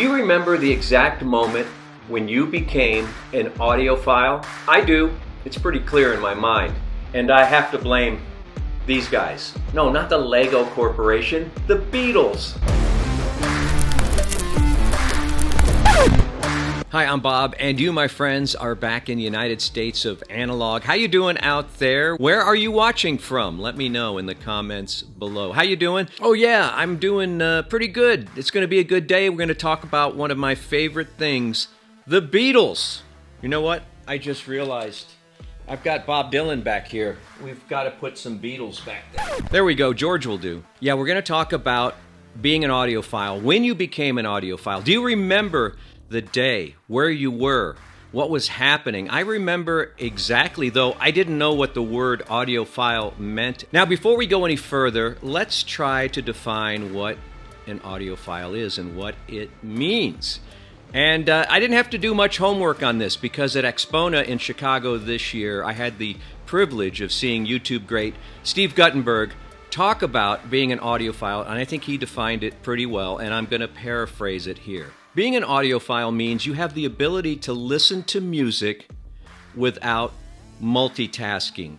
you remember the exact moment when you became an audiophile? I do. It's pretty clear in my mind. And I have to blame these guys. No, not the Lego Corporation, the Beatles. Hi, I'm Bob, and you, my friends, are back in the United States of analog. How you doing out there? Where are you watching from? Let me know in the comments below. How you doing? Oh yeah, I'm doing pretty good. It's going to be a good day. We're going to talk about one of my favorite things, the Beatles. You know what? I just realized I've got Bob Dylan back here. We've got to put some Beatles back there. There we go. George will do. Yeah, we're going to talk about being an audiophile, when you became an audiophile. Do you remember the day, where you were, what was happening? I remember exactly, though I didn't know what the word audiophile meant. Now, before we go any further, let's try to define what an audiophile is and what it means. And I didn't have to do much homework on this because at Expona in Chicago this year, I had the privilege of seeing YouTube great Steve Guttenberg talk about being an audiophile, and I think he defined it pretty well, and I'm going to paraphrase it here. Being an audiophile means you have the ability to listen to music without multitasking.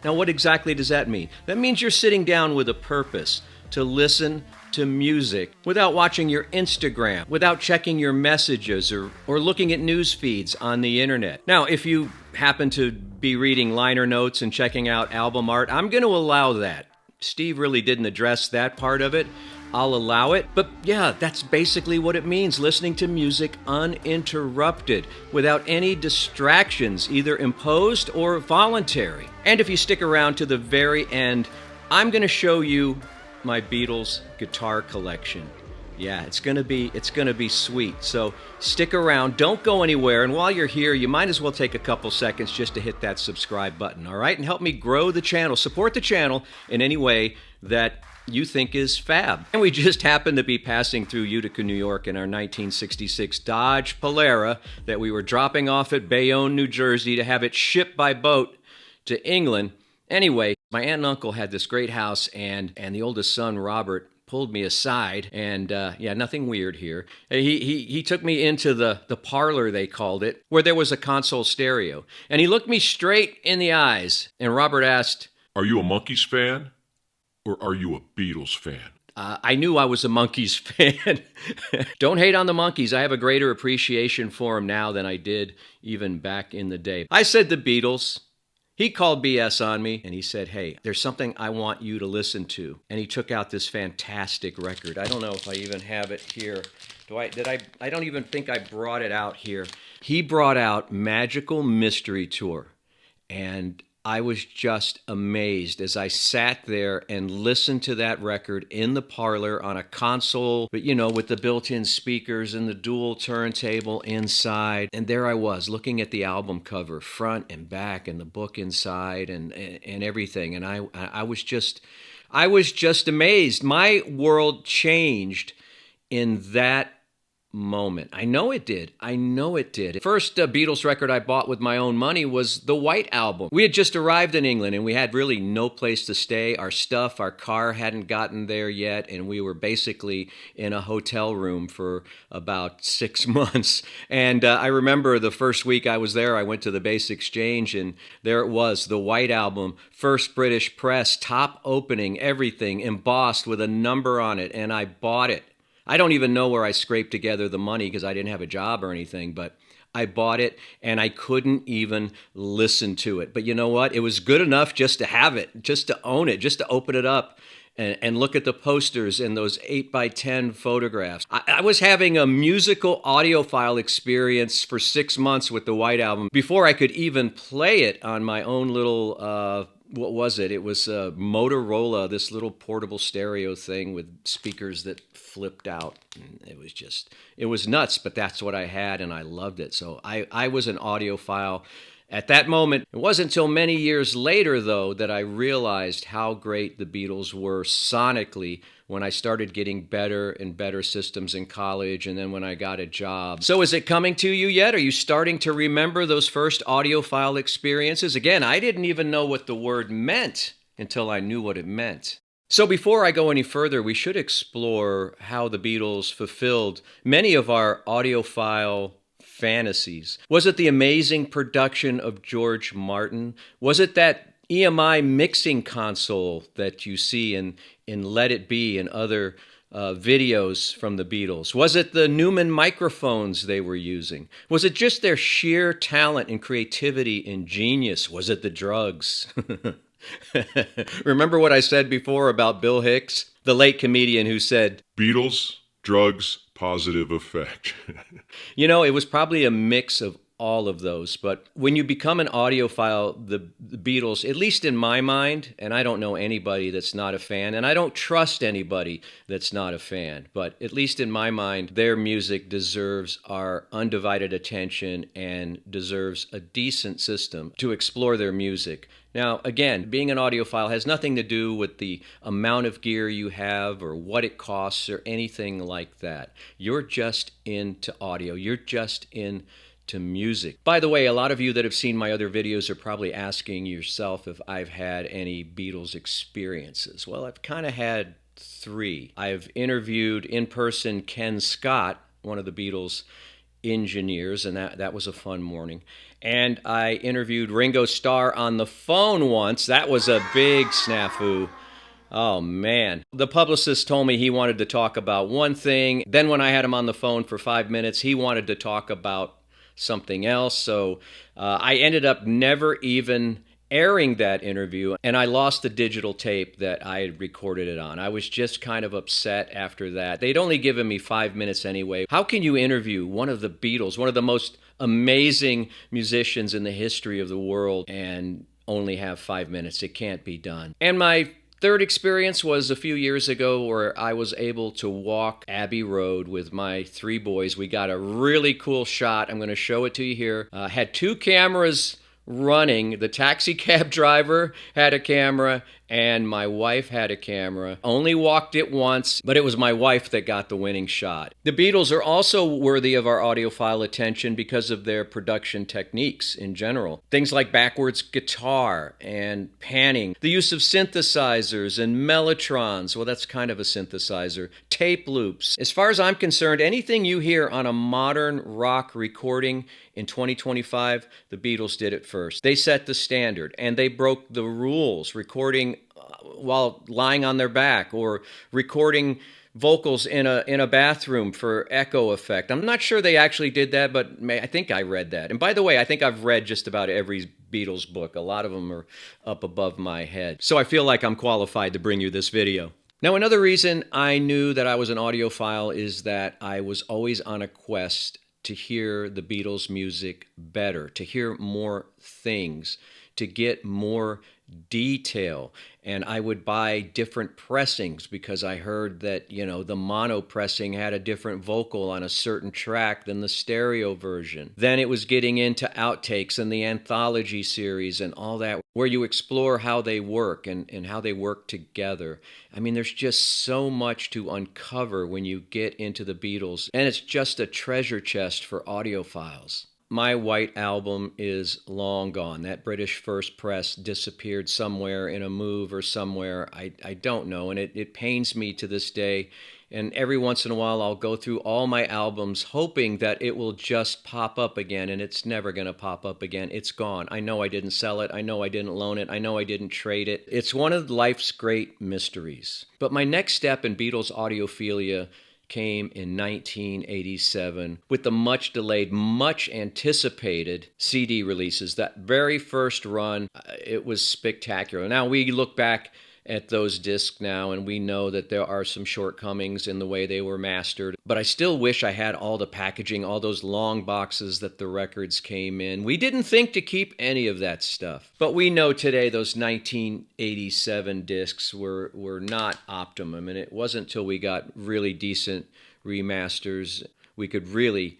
Now, what exactly does that mean? That means you're sitting down with a purpose to listen to music without watching your Instagram, without checking your messages or looking at news feeds on the internet. Now, if you happen to be reading liner notes and checking out album art, I'm going to allow that. Steve really didn't address that part of it. I'll allow it. But yeah, that's basically what it means, listening to music uninterrupted, without any distractions, either imposed or voluntary. And if you stick around to the very end, I'm going to show you my Beatles guitar collection. Yeah, it's gonna be sweet. So stick around, don't go anywhere, and while you're here, you might as well take a couple seconds just to hit that subscribe button, all right? And help me grow the channel, support the channel in any way that you think is fab. And we just happened to be passing through Utica, New York in our 1966 Dodge Polara that we were dropping off at Bayonne, New Jersey to have it shipped by boat to England. Anyway, my aunt and uncle had this great house, and the oldest son, Robert, pulled me aside, and yeah, nothing weird here. He took me into the parlor, they called it, where there was a console stereo. And he looked me straight in the eyes, and Robert asked, "Are you a Monkees fan, or are you a Beatles fan?" I knew I was a Monkees fan. Don't hate on the Monkees. I have a greater appreciation for them now than I did even back in the day. I said the Beatles. He called BS on me, and he said, "Hey, there's something I want you to listen to." And he took out this fantastic record. I don't know if I even have it here. I don't even think I brought it out here. He brought out Magical Mystery Tour, and I was just amazed as I sat there and listened to that record in the parlor on a console, but you know, with the built-in speakers and the dual turntable inside. And there I was looking at the album cover, front and back, and the book inside and everything. And I was just amazed. My world changed in that moment. I know it did. First Beatles record I bought with my own money was the White Album. We had just arrived in England, and we had really no place to stay. Our car hadn't gotten there yet, and we were basically in a hotel room for about 6 months. And I remember the first week I was there, I went to the Base Exchange, and there it was, the White Album, first British press, top opening, everything embossed with a number on it, and I bought it. I don't even know where I scraped together the money because I didn't have a job or anything, but I bought it and I couldn't even listen to it. But you know what? It was good enough just to have it, just to own it, just to open it up and look at the posters and those 8x10 photographs. I was having a musical audiophile experience for 6 months with the White Album before I could even play it on my own little what was it? It was a Motorola, this little portable stereo thing with speakers that flipped out. And it was nuts, but that's what I had, and I loved it. So I was an audiophile at that moment. It wasn't until many years later, though, that I realized how great the Beatles were sonically when I started getting better and better systems in college, and then when I got a job. So is it coming to you yet? Are you starting to remember those first audiophile experiences? Again, I didn't even know what the word meant until I knew what it meant. So before I go any further, we should explore how the Beatles fulfilled many of our audiophile fantasies. Was it the amazing production of George Martin? Was it that EMI mixing console that you see in Let It Be and other videos from the Beatles? Was it the Newman microphones they were using? Was it just their sheer talent and creativity and genius? Was it the drugs? Remember what I said before about Bill Hicks, the late comedian who said, Beatles, drugs, positive effect. It was probably a mix of all of those. But when you become an audiophile, the Beatles, at least in my mind, and I don't know anybody that's not a fan, and I don't trust anybody that's not a fan, but at least in my mind, their music deserves our undivided attention and deserves a decent system to explore their music. Now, again, being an audiophile has nothing to do with the amount of gear you have or what it costs or anything like that. You're just into audio. You're just into music. By the way, a lot of you that have seen my other videos are probably asking yourself if I've had any Beatles experiences. Well, I've kind of had 3. I've interviewed in person Ken Scott, one of the Beatles engineers, and that was a fun morning. And I interviewed Ringo Starr on the phone once. That was a big snafu. Oh, man. The publicist told me he wanted to talk about one thing. Then when I had him on the phone for 5 minutes, he wanted to talk about something else. So I ended up never even airing that interview, and I lost the digital tape that I had recorded it on. I was just kind of upset after that. They'd only given me 5 minutes anyway. How can you interview one of the Beatles, one of the most amazing musicians in the history of the world, and only have 5 minutes? It can't be done. And my third experience was a few years ago where I was able to walk Abbey Road with my 3 boys. We got a really cool shot. I'm going to show it to you here. Had 2 cameras running. The taxi cab driver had a camera and my wife had a camera. Only walked it once, but it was my wife that got the winning shot. The Beatles are also worthy of our audiophile attention because of their production techniques in general. Things like backwards guitar and panning, the use of synthesizers and mellotrons. Well, that's kind of a synthesizer. Tape loops. As far as I'm concerned, anything you hear on a modern rock recording in 2025, the Beatles did it first. They set the standard and they broke the rules, recording while lying on their back or recording vocals in a bathroom for echo effect. I'm not sure they actually did that, but I think I read that. And by the way, I think I've read just about every Beatles book. A lot of them are up above my head. So I feel like I'm qualified to bring you this video. Now, another reason I knew that I was an audiophile is that I was always on a quest to hear the Beatles' music better, to hear more things, to get more detail. And I would buy different pressings because I heard that, the mono pressing had a different vocal on a certain track than the stereo version. Then it was getting into outtakes and the anthology series and all that, where you explore how they work and how they work together. I mean, there's just so much to uncover when you get into the Beatles, and it's just a treasure chest for audiophiles. My White Album is long gone. That British first press disappeared somewhere in a move or somewhere. I don't know, and it pains me to this day. And every once in a while, I'll go through all my albums hoping that it will just pop up again, and it's never going to pop up again. It's gone. I know I didn't sell it. I know I didn't loan it. I know I didn't trade it. It's one of life's great mysteries. But my next step in Beatles audiophilia came in 1987 with the much delayed, much anticipated CD releases. That very first run, it was spectacular. Now we look back at those discs now and we know that there are some shortcomings in the way they were mastered, but I still wish I had all the packaging, all those long boxes that the records came in. We didn't think to keep any of that stuff, but we know today those 1987 discs were not optimum, and it wasn't until we got really decent remasters we could really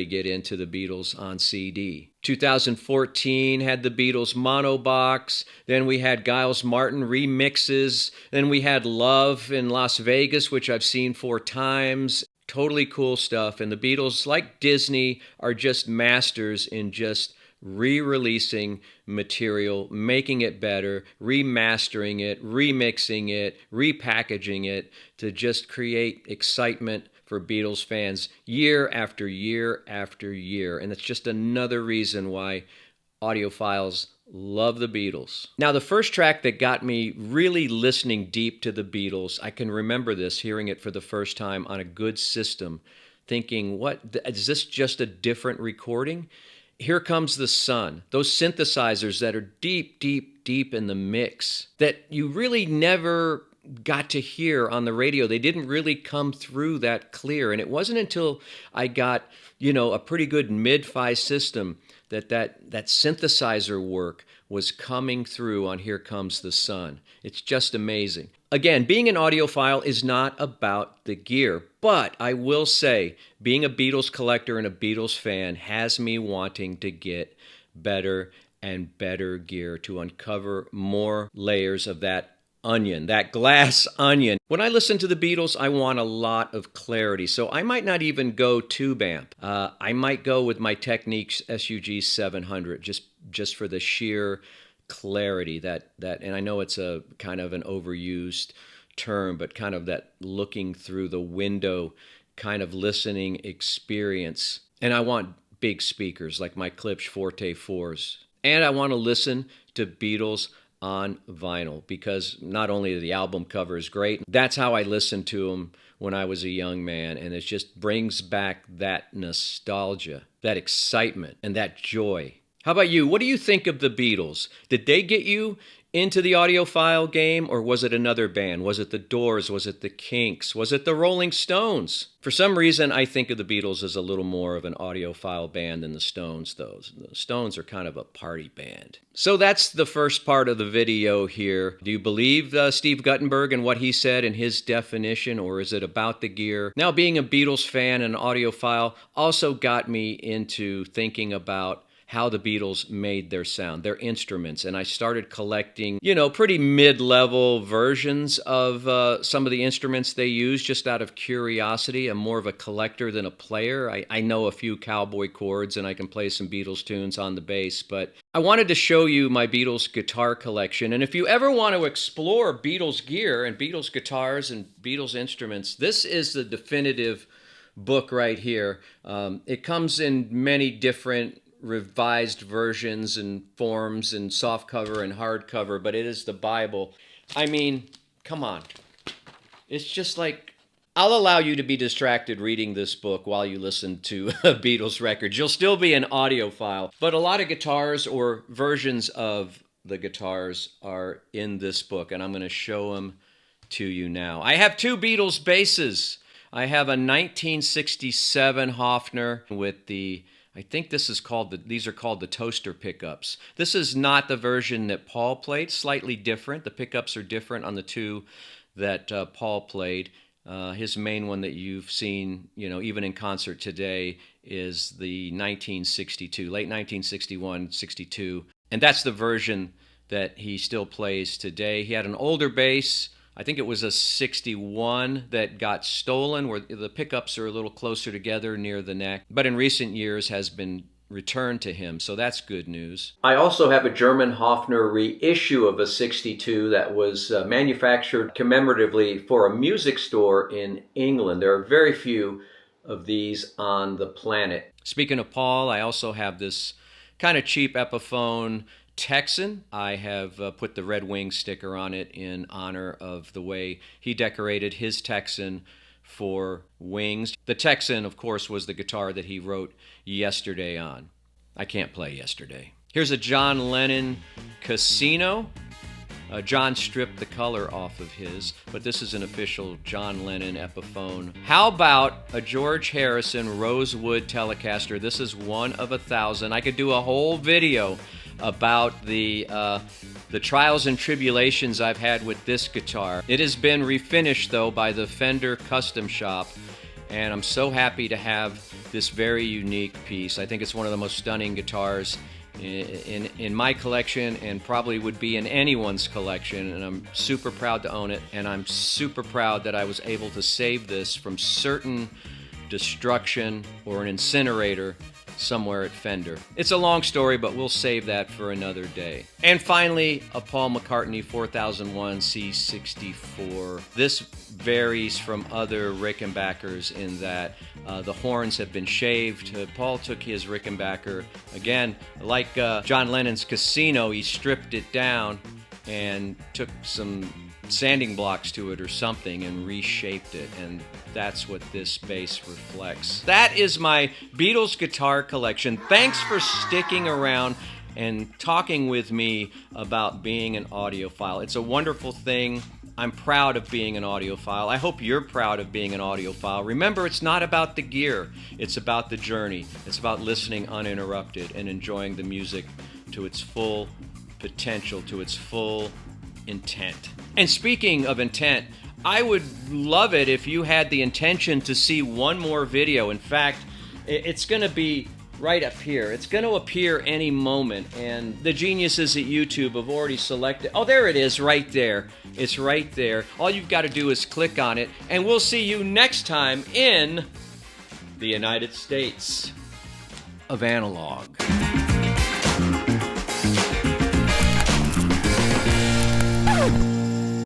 get into the Beatles on CD. 2014 had the Beatles mono box, then we had Giles Martin remixes, then we had Love in Las Vegas, which I've seen 4 times. Totally cool stuff, and the Beatles, like Disney, are just masters in just re-releasing material, making it better, remastering it, remixing it, repackaging it to just create excitement for Beatles fans year after year after year. And it's just another reason why audiophiles love the Beatles. Now, the first track that got me really listening deep to the Beatles, I can remember this, hearing it for the first time on a good system, thinking, what, is this just a different recording? Here Comes the Sun, those synthesizers that are deep, deep, deep in the mix that you really never got to hear on the radio. They didn't really come through that clear. And it wasn't until I got, a pretty good mid-fi system that synthesizer work was coming through on Here Comes the Sun. It's just amazing. Again, being an audiophile is not about the gear, but I will say being a Beatles collector and a Beatles fan has me wanting to get better and better gear to uncover more layers of that onion, that glass onion. When I listen to the Beatles, I want a lot of clarity, so I might not even go tube amp. I might go with my Technics SUG 700 just for the sheer clarity that and I know it's a kind of an overused term, but kind of that looking through the window kind of listening experience. And I want big speakers like my Klipsch Forte 4s. And I want to listen to Beatles on vinyl because not only the album cover is great, that's how I listened to them when I was a young man, and it just brings back that nostalgia, that excitement, and that joy. How about you? What do you think of the Beatles? Did they get you into the audiophile game, or was it another band? Was it the Doors? Was it the Kinks? Was it the Rolling Stones? For some reason, I think of the Beatles as a little more of an audiophile band than the Stones, though. The Stones are kind of a party band. So that's the first part of the video here. Do you believe Steve Guttenberg and what he said in his definition, or is it about the gear? Now, being a Beatles fan and an audiophile also got me into thinking about how the Beatles made their sound, their instruments. And I started collecting, pretty mid-level versions of some of the instruments they use just out of curiosity. I'm more of a collector than a player. I know a few cowboy chords and I can play some Beatles tunes on the bass, but I wanted to show you my Beatles guitar collection. And if you ever want to explore Beatles gear and Beatles guitars and Beatles instruments, this is the definitive book right here. It comes in many different revised versions and forms and softcover and hardcover, but it is the Bible. I mean, come on. It's just like, I'll allow you to be distracted reading this book while you listen to Beatles records. You'll still be an audiophile, but a lot of guitars or versions of the guitars are in this book, and I'm going to show them to you now. I have two Beatles basses. I have a 1967 Höfner with I think these are called the toaster pickups. This is not the version that Paul played, slightly different. The pickups are different on the two that Paul played. His main one that you've seen, even in concert today is the 1962, late 1961, 62. And that's the version that he still plays today. He had an older bass. I think it was a 61 that got stolen, where the pickups are a little closer together near the neck, but in recent years has been returned to him, so that's good news. I also have a German Höfner reissue of a 62 that was manufactured commemoratively for a music store in England. There are very few of these on the planet. Speaking of Paul, I also have this kind of cheap Epiphone Texan. I have put the Red Wing sticker on it in honor of the way he decorated his Texan for Wings. The Texan, of course, was the guitar that he wrote Yesterday on. I can't play Yesterday. Here's a John Lennon Casino. John stripped the color off of his, but this is an official John Lennon Epiphone. How about a George Harrison Rosewood Telecaster? This is one of 1,000. I could do a whole video about the trials and tribulations I've had with this guitar. It has been refinished, though, by the Fender Custom Shop, and I'm so happy to have this very unique piece. I think it's one of the most stunning guitars in my collection, and probably would be in anyone's collection, and I'm super proud to own it, and I'm super proud that I was able to save this from certain destruction or an incinerator somewhere at Fender. It's a long story, but we'll save that for another day. And finally, a Paul McCartney 4001 C64. This varies from other Rickenbackers in that the horns have been shaved. Paul took his Rickenbacker, again, like John Lennon's Casino, he stripped it down and took some sanding blocks to it or something and reshaped it, and that's what this bass reflects. That is my Beatles guitar collection. Thanks for sticking around and talking with me about being an audiophile. It's a wonderful thing. I'm proud of being an audiophile. I hope you're proud of being an audiophile. Remember, it's not about the gear. It's about the journey. It's about listening uninterrupted and enjoying the music to its full potential, to its full intent. And speaking of intent, I would love it if you had the intention to see one more video. In fact, it's going to be right up here. It's going to appear any moment, and the geniuses at YouTube have already selected. Oh, there it is, right there. It's right there. All you've got to do is click on it, and we'll see you next time in the United States of Analog.